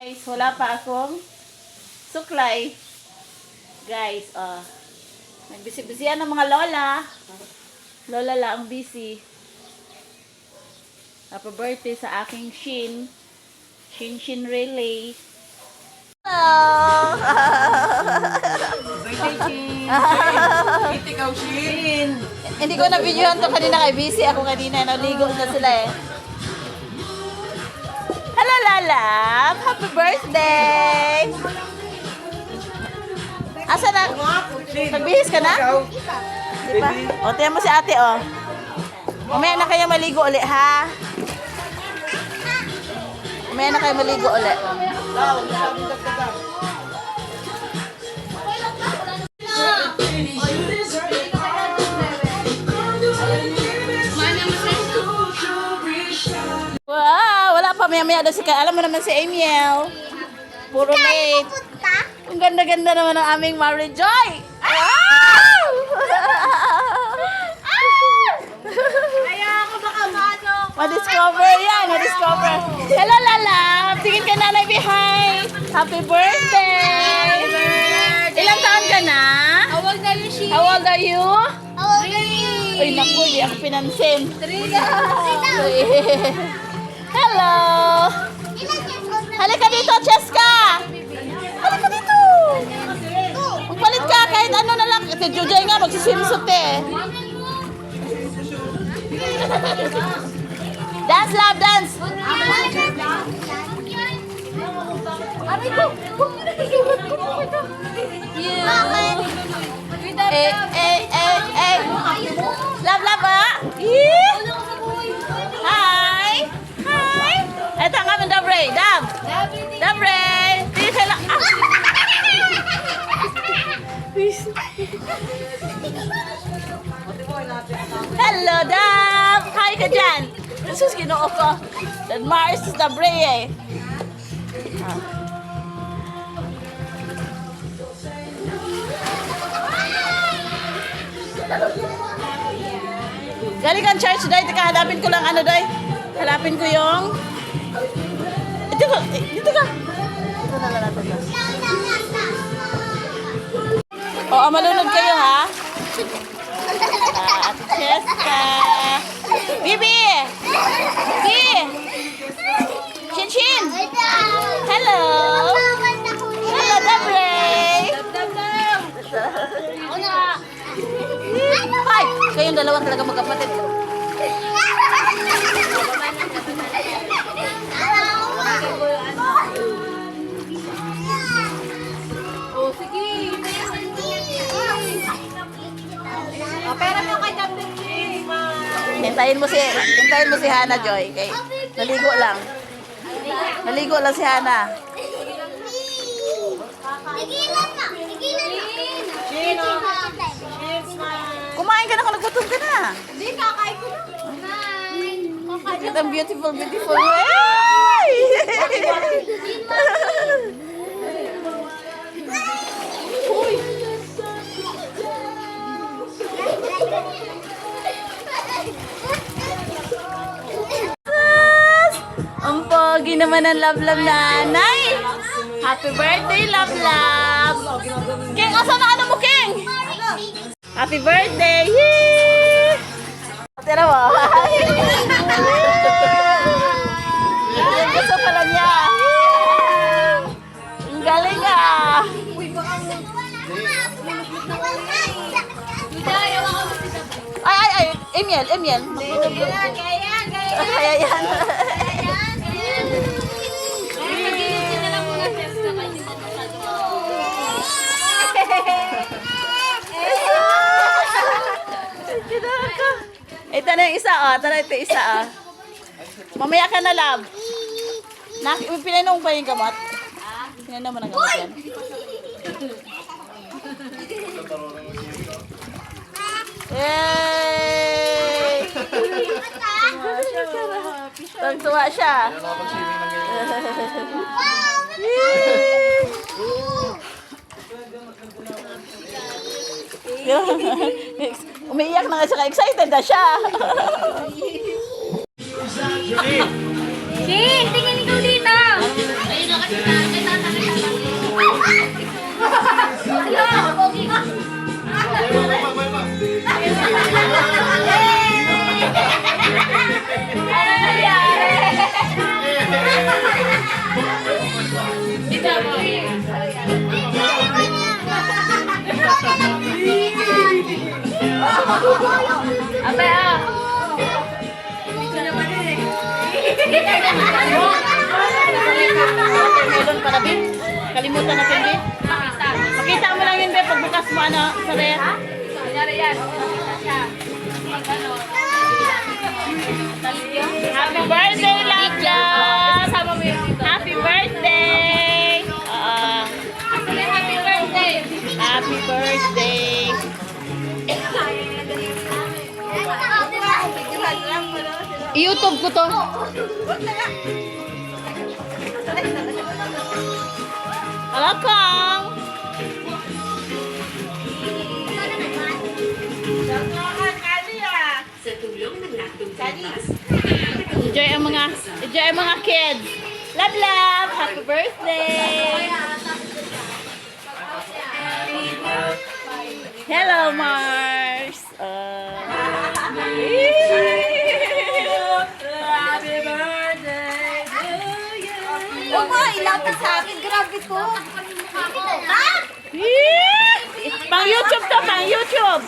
Guys, wala pa akong suklay. Guys, nagbisi-bisihan ng mga lola. Lola lang ang busy. Happy birthday sa aking Shin. Shin Relay. Hello! Ikaw, Shin. Hindi ko na-videohan to kanina kay busy ako kanina. Naligo na sila eh. Hello, Lala! Happy birthday! Asa na? Nagbihis ka na? Di ba? O, tiyan mo si ate, o. Mamaya na kayo maligo ulit, ha? Mamaya na kayo maligo ulit. Wow! Wala pa, maya-maya daw si Kay. Alam mo naman si Amiel. Puro late. Ang ganda-ganda naman ng aming Mary Joy! Wow! Kaya ako baka maano. Ma-discover yan, ma-discover. Hello, Lala! Tingin ka nanay behind. Happy birthday! Ilang taon ka na? How old are you, Shi? How old are you? How old are you? Uy, naku, di ako pinansin. 3 daw. Hello! Halika dito, Cheska! Halika dito! Magpalit ka, kahit ano na lang. Kasi Jujay nga, magsiswimsuit eh. Dance, love, dance! Aray ko! Eh. Love, love, ah! Eh? Hi! Hi! Ito ang aming Dabre. Dabre! Hindi sila... Ah! Hello, Dab! Hi ka dyan! Jesus, ginoo ko. Dan Mars is Dabre eh. Galing kang church, Day. Teka, hanapin ko lang ano, Day. Hanapin ko yung... Dito ka. Dito ka. Ito na lang natin. Oo, malunod kayo, ha? At Cheska. Bibi! Bibi! Chin! Hello! Hello, Dabre! Hi! Kayong dalawang talaga magkapatid. Oh, sige. Pera mo kay David. Hintayin mo si Hana, Joy. Okay? Naligo lang. Naligo lang si Hana. Tigilan na. Sino? Kumain ka na kung nagutom ka na. Hindi, kakain ko na. Kakain. Look at ang beautiful way. Ang pogi naman ng love-love nanay. Happy birthday, love-love. King, asan na ano mo, King? Happy birthday! Yee! Tira mo. Yung gusto pala niya. Ang galing ah. Ay. Emiel. Kaya yan. Ito na yung isa, oh. Tara, ito isa, oh. Mamaya ka na, love. Pinainom pa yung gamot? Pinainom mo ng gamot yan? Yay! Tuwa siya. Umiiyak na nga siya. Excited na siya. Shin, tingin ikaw dito. Ayun na kasi Abe, ah. Watermelon para, Bin. Kalimutan natin, Bin. Makita mo lang yun, Bin, pagbukas mo, ano, sa ref. Happy birthday, Love Love! Happy birthday! Happy birthday! Happy birthday! I-YouTube ko to. Alakang! Enjoy ang mga kids. Love, love! Happy birthday! Hello, Mars! Happy birthday to you! Huwag mo, ilapit sa akin. Grabe ko. Ha? Pang YouTube to, pang YouTube!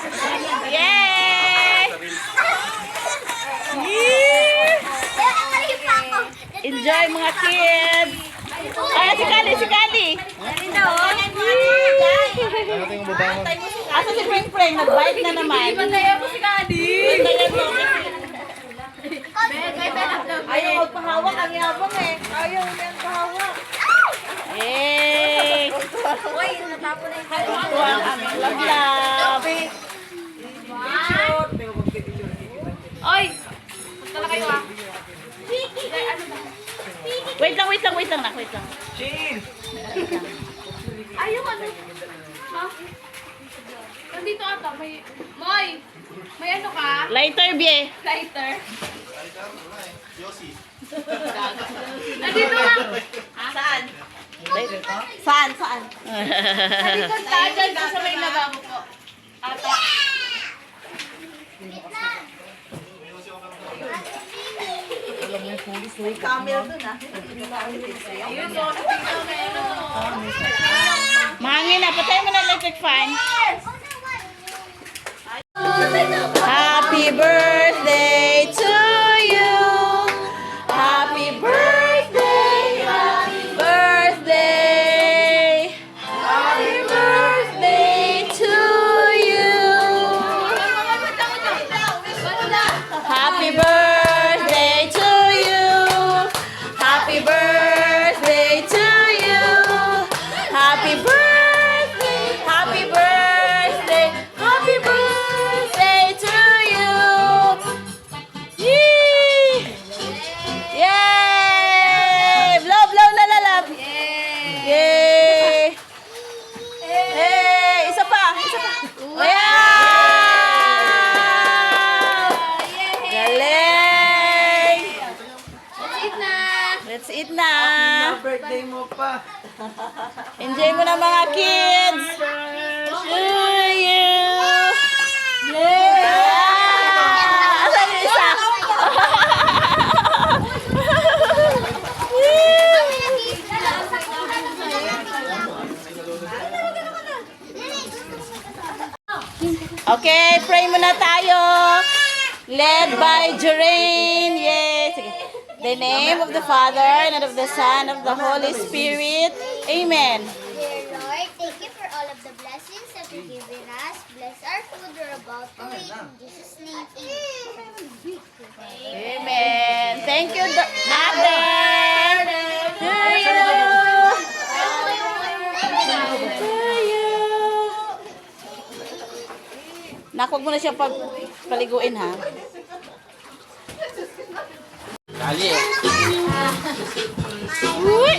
Yay! Enjoy mga kids! Ay, si Kali! Asa si Pring Pring? Nag-bite na naman. Bantayan mo si Kadi. Ayaw magpahawak ang yabang eh. Ayaw niyan pahawak. Yay! Uy, natapon na yung Ito ang aming love love. Oy! Punta na kayo ah. Wait lang, nak. Wait lang. Ay, yung ano? Ha? Nandito ata, may... Moy! May ano ka? Lighter, bie. Lighter? Nandito lang! Saan? Lighter. Saan? Nandito tayo dyan sa may lababo po. Ata. May camel dun ah. Ayun, so, nakita may ano. Mahangin na. Patay mo na electric fan. Happy birthday to you. Happy birthday. Happy birthday. Happy birthday to you. Happy birthday to you. Happy birthday to you. Happy birthday. Happy birthday. Happy birthday to you. Yay! Yay! Blow, blow, la, la, la. Yay! Hey, isa pa. Wow! Galing! Let's eat na. Birthday mo pa. Enjoy mo na mga kids. To you. Yeah! Asan yung isa? Okay, pray muna tayo. Led by Jerain. Yes. Sige. The name of the Father, and of the Son, and of the Holy Spirit. Amen. Dear Lord, thank you for all of the blessings that you've given us. Bless our food we're about to eat. In Jesus' name, amen. Amen. Thank you, Mother. To you. To you. Nak, huwag mo na siya paliguin, ha? Kali eh. Uy!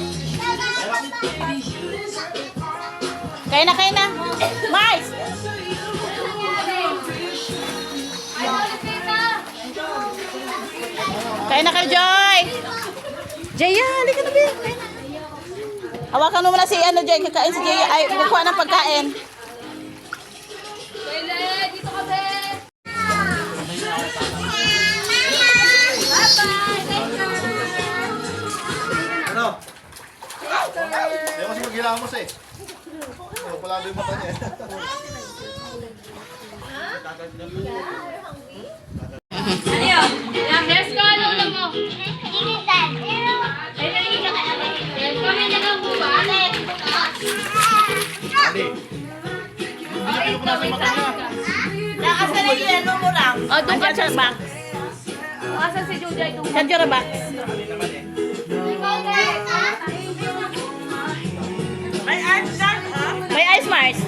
Kaya na. Mars! Kaya na kayo, Joy! Jaya, halika na, Bin. Hawakan mo muna si Joy. Kakain si Jaya. Ay, kukuha ng pagkain. Dito ka, be! Ano? Ayaw kasi maghilamos eh. Ayaw pala yung mata niya. Ano yun? Let's go, ano ulam mo? Ingin dad. Let's go, may nagang buwa. Ali. Hindi ko natin makanya. Lakas ka na yung ano mo lang. Oh, doon ka sa box. Asan si Juday? Sa Jura box. May arms lang, ha? May ice Mars.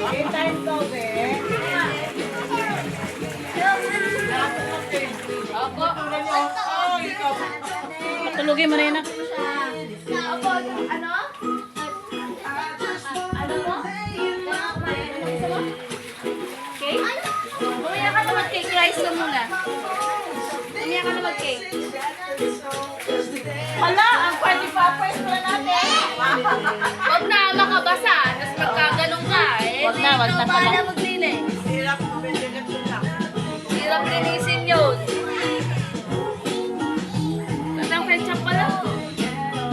Game time to, be. Oh, ikaw. Matulugin mo na yun ah. Opo, ano? Ano mo? Cake? Mamaya ka na mag-cake. Rice ka muna. Mamaya ka na mag-cake. Hala, ang party poppers pala natin. Huwag na makabasa. Tapos magkaganong ka. Wag na pala. Paano maglinis? Hirap mo, bendigat mo lang. Hirap linisin yun. Tatang ketchup pala.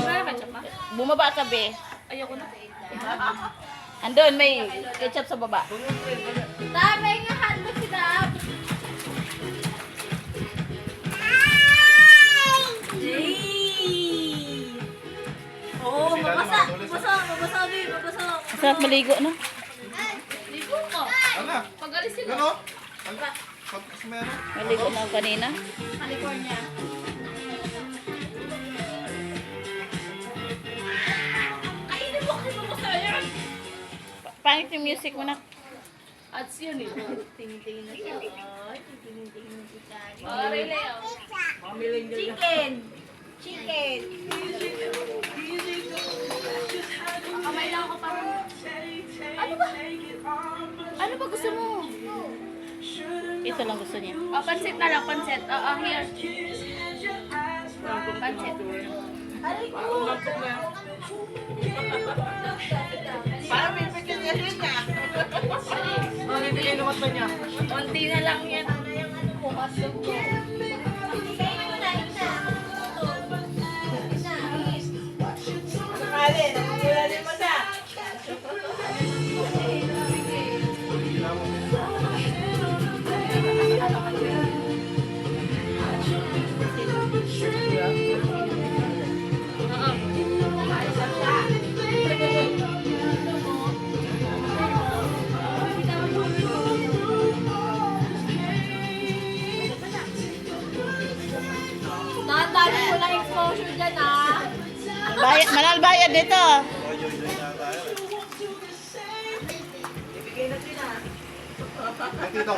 Wala ketchup pa? Bumaba ka, be. Ayoko na. Andun, may ketchup sa baba. Tamay nga handog si Dab. Oo, mabasa. Mabasa, be. Mabasa. Masarap maligo, no? Ligo ko. Ano? Pag-alis sila. Gano? Pag meron. Maligo na ako kanina. California. Kainin mo kasi mo sa'yo. Pangit yung music mo na. Ads yun eh. Tingin-tingin na siya. Ay, tingin-tingin na siya. Oh, Leo. Chicken. Chicken. Kamay lang ako parang... Ano ba? Ano ba gusto mo? Ito lang gusto niya. Oh, pansit na lang, pansit. Oo, here. Pansit. Parang may picture niya rin niya. Oh, hindi kayo naman ba niya? Konti na lang yan. Ano yung ano ko? Hotdog ko. Sakali, nakikula din mo siya. Nakatali ko lang exposure dyan, ah. Bayad, manal bayad dito. Ay, tito.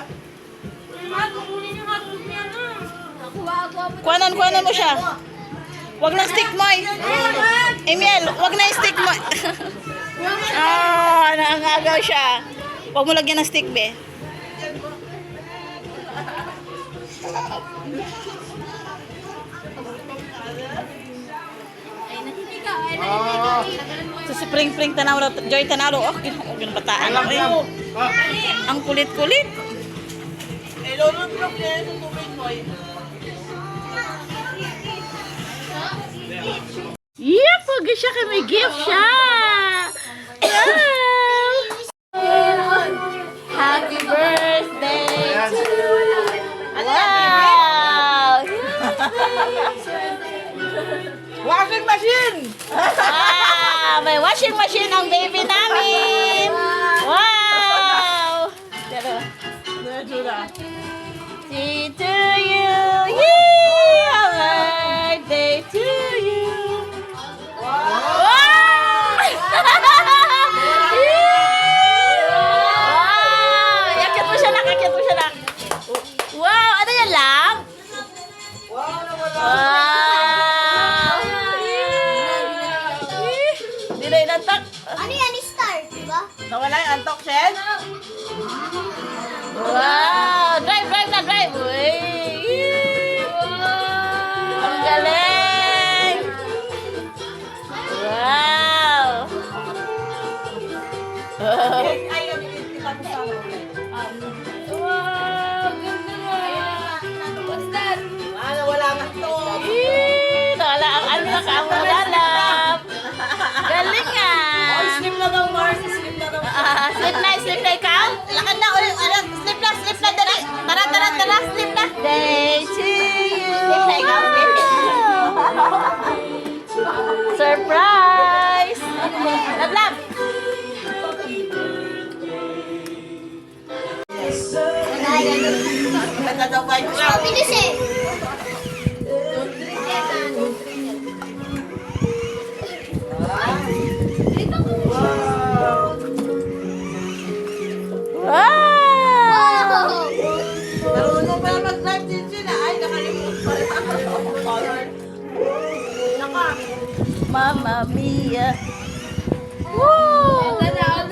Kuhanan mo siya. Wag ng stick mo eh. Emil, wag na yung stick mo. Nangagaw siya. Wag mo lagyan ng stick, be. Ah, Sa spring tanaw, Joy Tanalo. Oh, ginabataan ako eh. Ang kulit-kulit. Eh, lulunok niya sa tubig mo. Yeah, pag siya kay may gift siya. Wow! Happy birthday to you. Wow! Washing machine! Wow! May washing machine ang baby namin. Wow! Pero, see to you. Yay! Happy birthday to you. Wow! Wow! Yakit mo siya nak, yakit mo siya nak. Wow! Ano yan lang? Wow! Hindi na inantak. Ano yan? Star, diba? Nawala yung antok, Shen? Wow! Drive na, drive! Uy! Wow, ganda nga. What's that? Ano, wala nga to. Wala ang ano na ka mo lalap. Galing ah. Oh, sleep na daw, Mars. Sleep na daw. Sleep na ikaw? Lakad na ulit. Sleep na, dali. Tara, sleep na. Day to you. Sleep na ikaw, sleep. Surprise! Love. Ganda daw ba yung Bilis eh. Wow! Marunong pa lang mag-live din siya na. Ay, nakalimutan pa rin ako. Color. Mamma mia. Woo! Ito na,